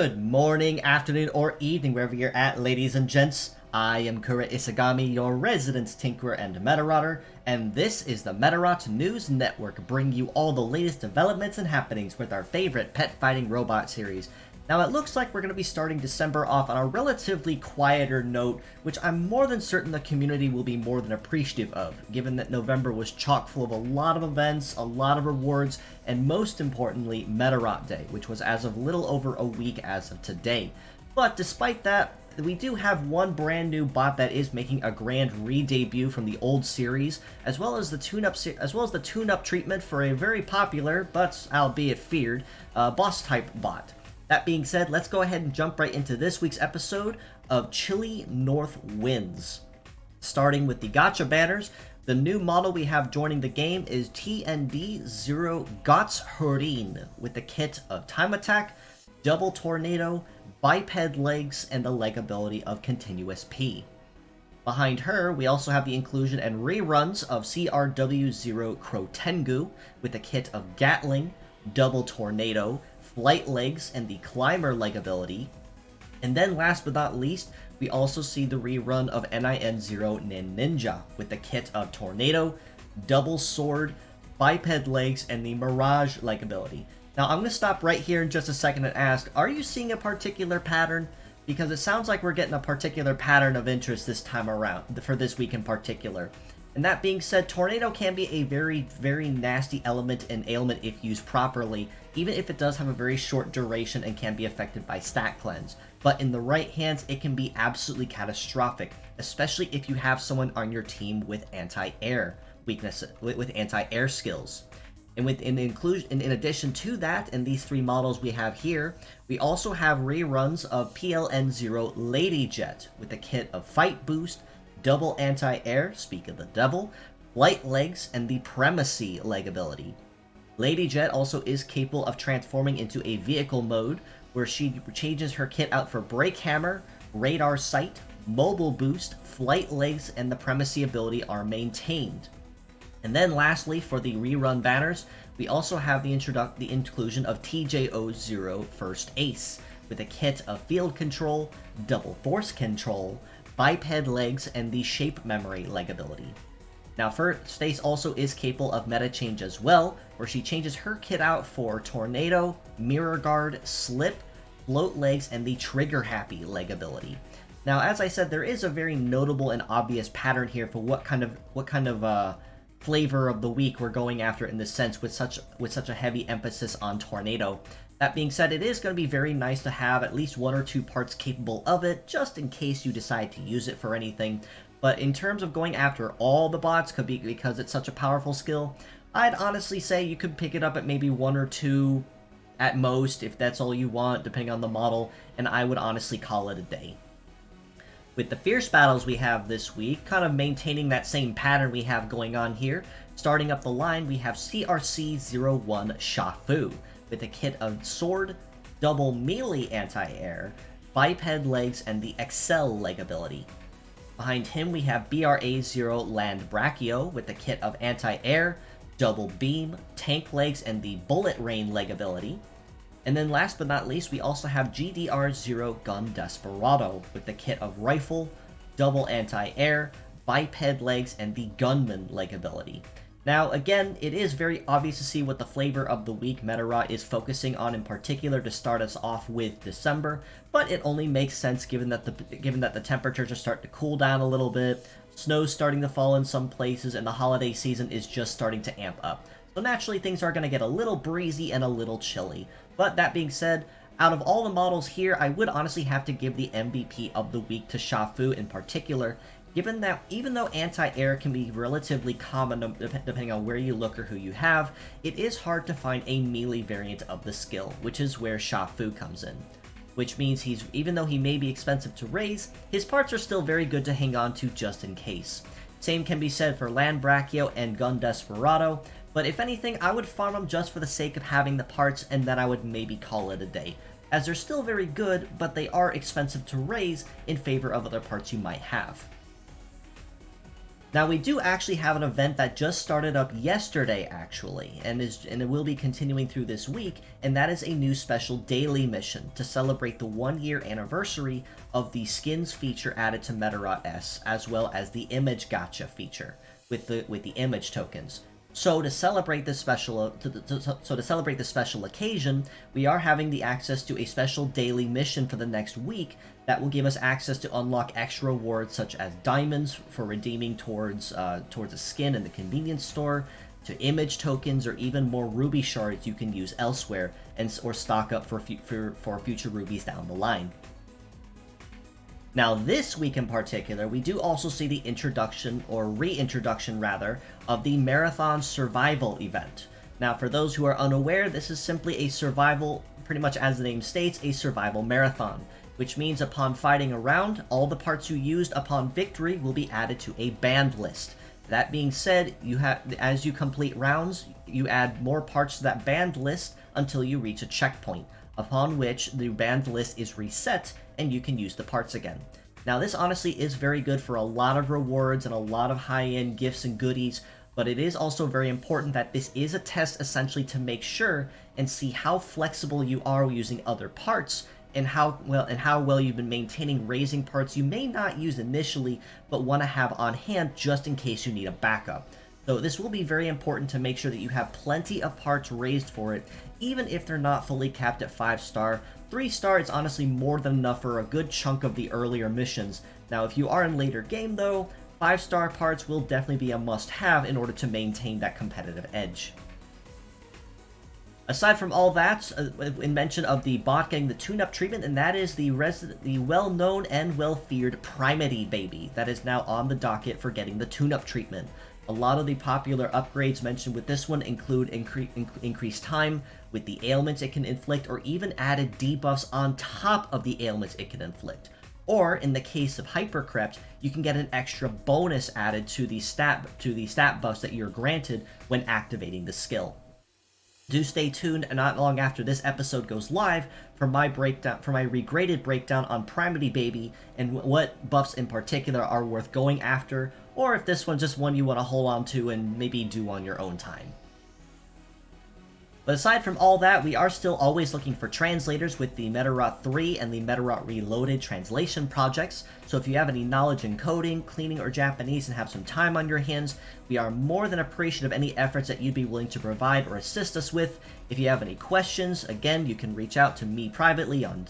Good morning, afternoon, or evening, wherever you're at, ladies and gents. I am Kura Isagami, your resident Tinkerer and Medarotter, and this is the Medarot News Network, bringing you all the latest developments and happenings with our favorite pet fighting robot series. Now, it looks like we're going to be starting December off on a relatively quieter note, which I'm more than certain the community will be more than appreciative of, given that November was chock full of a lot of events, a lot of rewards, and most importantly, Medarot Day, which was as of little over a week as of today. But despite that, we do have one brand new bot that is making a grand re-debut from the old series, as well as the tune-up treatment for a very popular, but albeit feared, boss-type bot. That being said, let's go ahead and jump right into this week's episode of Chilly North Winds. Starting with the gacha banners, the new model we have joining the game is TND0 Gottshurin with the kit of Time Attack, Double Tornado, Biped Legs, and the leg ability of Continuous P. Behind her, we also have the inclusion and reruns of CRW0 Crotengu with the kit of Gatling, Double Tornado, Flight Legs, and the Climber leg ability. And then last but not least, we also see the rerun of NIN0 Ninja with the kit of Tornado, Double Sword, Biped Legs, and the Mirage leg ability. Now I'm going to stop right here in just a second and ask, are you seeing a particular pattern? Because it sounds like we're getting a particular pattern of interest this time around, for this week in particular. And that being said, Tornado can be a very, very nasty element and ailment if used properly, even if it does have a very short duration and can be affected by stat cleanse. But in the right hands, it can be absolutely catastrophic, especially if you have someone on your team with anti-air weaknesses, with anti-air skills. And in addition to that, in these three models we have here, we also have reruns of PLN0 Lady Jet with the kit of Fight Boost, Double Anti-Air, speak of the devil, Flight Legs, and the Primacy leg ability. Lady Jet also is capable of transforming into a vehicle mode, where she changes her kit out for Brake Hammer, Radar Sight, Mobile Boost, Flight Legs, and the Primacy ability are maintained. And then lastly, for the rerun banners, we also have the inclusion of TJO0 First Ace, with a kit of Field Control, Double Force Control, Biped Legs, and the Shape Memory leg ability. Now, First Ace also is capable of meta change as well, where she changes her kit out for Tornado, Mirror Guard, Slip, Float Legs, and the Trigger Happy leg ability. Now, as I said, there is a very notable and obvious pattern here for what kind of flavor of the week we're going after in this sense, with such a heavy emphasis on Tornado. That being said, it is going to be very nice to have at least one or two parts capable of it, just in case you decide to use it for anything. But in terms of going after all the bots, because it's such a powerful skill, I'd honestly say you could pick it up at maybe one or two at most, if that's all you want, depending on the model, and I would honestly call it a day. With the Fierce Battles we have this week, kind of maintaining that same pattern we have going on here, starting up the line, we have CRC01 Shafu, with a kit of Sword, Double Melee Anti-Air, Biped Legs, and the Excel leg ability. Behind him we have BRA0 Land Brachio with the kit of Anti-Air, Double Beam, Tank Legs, and the Bullet Rain leg ability. And then last but not least, we also have GDR0 Gun Desperado with the kit of Rifle, Double Anti-Air, Biped Legs, and the Gunman leg ability. Now, again, it is very obvious to see what the flavor of the week Medarot is focusing on in particular to start us off with December, but it only makes sense given that the temperatures are starting to cool down a little bit, snow's starting to fall in some places, and the holiday season is just starting to amp up. So naturally, things are going to get a little breezy and a little chilly. But that being said, out of all the models here, I would honestly have to give the MVP of the week to Shafu in particular, given that even though anti-air can be relatively common depending on where you look or who you have, it is hard to find a melee variant of the skill, which is where Shafu comes in. Which means even though he may be expensive to raise, his parts are still very good to hang on to just in case. Same can be said for Land Brachio and Gun Desperado, but if anything, I would farm them just for the sake of having the parts, and then I would maybe call it a day, as they're still very good, but they are expensive to raise in favor of other parts you might have. Now, we do actually have an event that just started up yesterday, actually, and it will be continuing through this week, and that is a new special daily mission to celebrate the 1-year anniversary of the skins feature added to Medarot S, as well as the image gacha feature with the image tokens. So to celebrate this special occasion, we are having the access to a special daily mission for the next week that will give us access to unlock extra rewards such as diamonds for redeeming towards a skin in the convenience store, to image tokens, or even more ruby shards you can use elsewhere or stock up for future rubies down the line. Now, this week in particular, we do also see the introduction, or reintroduction rather, of the Marathon Survival event. Now, for those who are unaware, this is simply a survival, pretty much as the name states, a survival marathon, which means upon fighting a round, all the parts you used upon victory will be added to a banned list. That being said, as you complete rounds, you add more parts to that banned list until you reach a checkpoint, upon which the banned list is reset and you can use the parts again. Now, this honestly is very good for a lot of rewards and a lot of high-end gifts and goodies, but it is also very important that this is a test essentially to make sure and see how flexible you are using other parts and how well you've been maintaining raising parts you may not use initially but want to have on hand just in case you need a backup. So this will be very important to make sure that you have plenty of parts raised for it, even if they're not fully capped at 5-star. 3-star is honestly more than enough for a good chunk of the earlier missions. Now, if you are in later game though, 5-star parts will definitely be a must-have in order to maintain that competitive edge. Aside from all that, in mention of the bot getting the tune-up treatment, and that is the well-known and well-feared Primity Baby that is now on the docket for getting the tune-up treatment. A lot of the popular upgrades mentioned with this one include increased time with the ailments it can inflict, or even added debuffs on top of the ailments it can inflict. Or, in the case of Hypercrept, you can get an extra bonus added to the stat buffs that you're granted when activating the skill. Do stay tuned, and not long after this episode goes live, for my regraded breakdown on Primity Baby and what buffs in particular are worth going after, or if this one's just one you want to hold on to and maybe do on your own time. But aside from all that, we are still always looking for translators with the Medarot 3 and the Medarot Reloaded translation projects, so if you have any knowledge in coding, cleaning, or Japanese and have some time on your hands, we are more than appreciative of any efforts that you'd be willing to provide or assist us with. If you have any questions, again, you can reach out to me privately on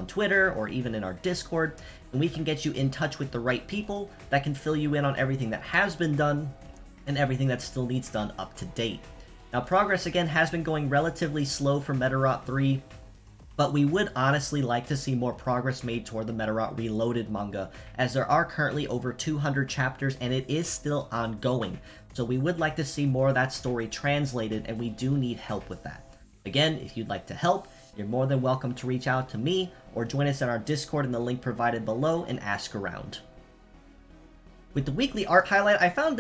Twitter or even in our Discord, and we can get you in touch with the right people that can fill you in on everything that has been done and everything that still needs done up to date. Now, progress again has been going relatively slow for Medarot 3, but we would honestly like to see more progress made toward the Medarot Reloaded manga, as there are currently over 200 chapters and it is still ongoing. So we would like to see more of that story translated, and we do need help with that. Again, if you'd like to help, you're more than welcome to reach out to me or join us in our Discord in the link provided below and ask around. With the weekly art highlight, I found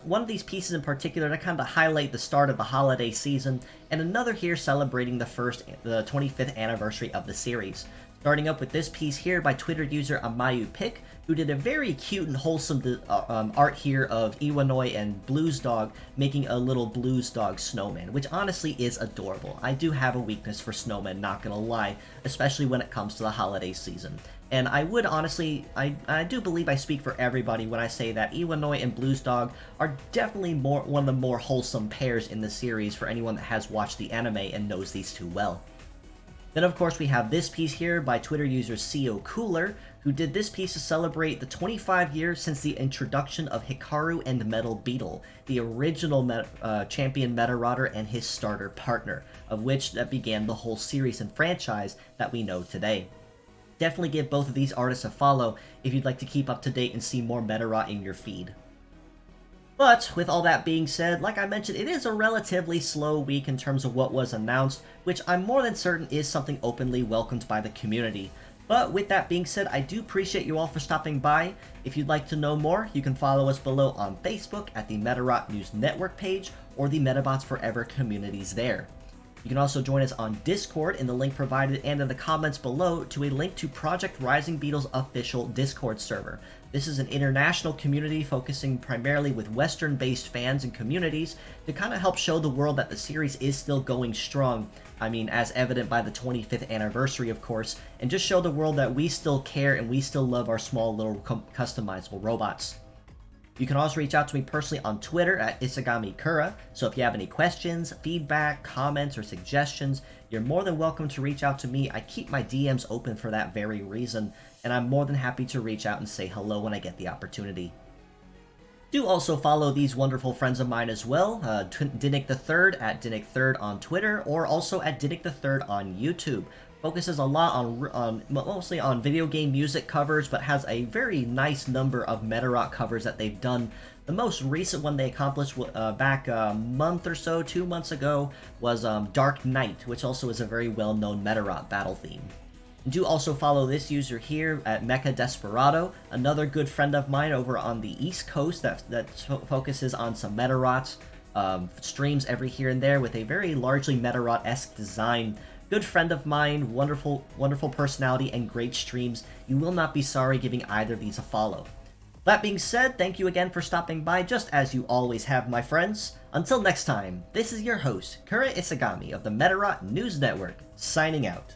one of these pieces in particular to kind of highlight the start of the holiday season, and another here celebrating the 25th anniversary of the series. Starting up with this piece here by Twitter user AmayuPick, who did a very cute and wholesome art here of Iwanoi and Blues Dog making a little Blues Dog snowman, which honestly is adorable. I do have a weakness for snowmen, not gonna lie, especially when it comes to the holiday season. And I would honestly, I do believe I speak for everybody when I say that Iwanoi and Blues Dog are definitely one of the more wholesome pairs in the series for anyone that has watched the anime and knows these two well. Then of course we have this piece here by Twitter user CO Cooler, who did this piece to celebrate the 25 years since the introduction of Hikaru and Metal Beetle, the original champion Medarotter and his starter partner, of which that began the whole series and franchise that we know today. Definitely give both of these artists a follow if you'd like to keep up to date and see more Medarot in your feed. But, with all that being said, like I mentioned, it is a relatively slow week in terms of what was announced, which I'm more than certain is something openly welcomed by the community. But with that being said, I do appreciate you all for stopping by. If you'd like to know more, you can follow us below on Facebook at the Medarot News Network page or the Metabots Forever communities there. You can also join us on Discord in the link provided and in the comments below to a link to Project Rising Beetle's official Discord server. This is an international community focusing primarily with Western-based fans and communities to kind of help show the world that the series is still going strong. I mean, as evident by the 25th anniversary, of course, and just show the world that we still care and we still love our small little customizable robots. You can also reach out to me personally on Twitter at IsagamiKura, so if you have any questions, feedback, comments, or suggestions, you're more than welcome to reach out to me. I keep my DMs open for that very reason, and I'm more than happy to reach out and say hello when I get the opportunity. Do also follow these wonderful friends of mine as well, Dinnick3rd at Dinnick3rd on Twitter, or also at Dinnick3rd on YouTube. Focuses a lot on mostly on video game music covers, but has a very nice number of Medarot covers that they've done. The most recent one they accomplished back a month or so, 2 months ago, was Dark Knight, which also is a very well-known Medarot battle theme. Do also follow this user here at Mecha Desperado, another good friend of mine over on the East Coast that focuses on some Medarots, streams every here and there with a very largely Medarot-esque design. Good friend of mine, wonderful personality, and great streams. You will not be sorry giving either of these a follow. That being said, thank you again for stopping by, just as you always have, my friends. Until next time, this is your host, Kura Isagami of the Medarot News Network, signing out.